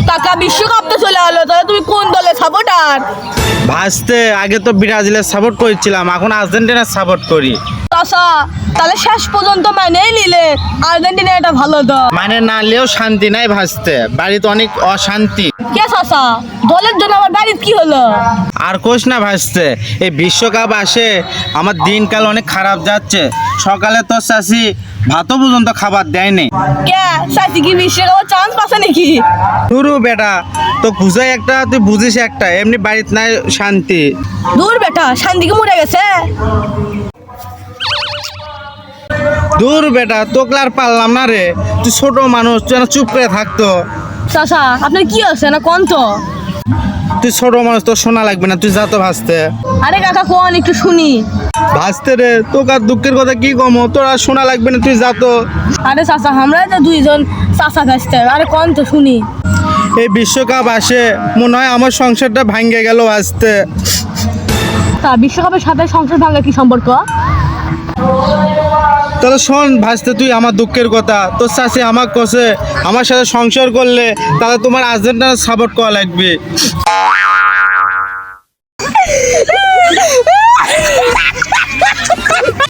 কাকা বিশ্বকাপ তো চলে এলো, তাহলে তুমি কোন দলে সাপোর্টার? ভাসতে আগে তো ব্রাজিলের সাপোর্ট করেছিলাম, এখন আর্জেন্টিনার সাপোর্ট করি। চাচা তাহলে শেষ পর্যন্ত মানেই নিলে আর্জেন্টিনা এটা ভালো দল। মানে নালেও শান্তি নাই ভাসতে, বাড়িতে অনেক অশান্তি। কে চাচা, দলের জন্য আমার বাড়ির কি হলো? আর কোষ না ভাসতে, এই বিশ্বকাপ আসে আমার দিনকাল অনেক খারাপ যাচ্ছে। সকালে তো চাষি ভাতও পর্যন্ত খাবার দেয়নি। কে চাচি কি বিশ্বকাপের চান্স পাচ্ছে নাকি? শুরু বেটা, তো বুঝাই একটা তুই বুঝিস একটা, এমনি বাড়িতে নাই শান্তি। দূর বেটা, শান্তি কি মরে গেছে? দূর বেটা, তোকে আর পারলাম না রে, তুই ছোট মানুষ, তুই না চুপ করে থাকতো। চাচা আপনার কি আছে না কোন তো? তুই ছোট মানুষ, তোর শোনা লাগবে না, তুই যা তো ভাসতে। আরে কাকা কোন একটু শুনি। ভাসতে রে, তোকে আর দুঃখের কথা কি কম, তোর আর শোনা লাগবে না, তুই যা তো। আরে চাচা আমরা তো দুইজন চাচা কাছতে, আরে কোন তো শুনি। এই বিশ্বকাপ আসে মনে হয় আমার সংসারটা ভাঙ্গে গেল আসতে। তা বিশ্বকাপের সাথে সংসার ভাঙা কি সম্পর্ক? তাহলে শোন ভাসতে, তুই আমার দুঃখের কথা, তোর চাষি আমার কষে আমার সাথে সংসার করলে তাহলে তোমার আর্জেন্টিনার সাপোর্ট করা লাগবে।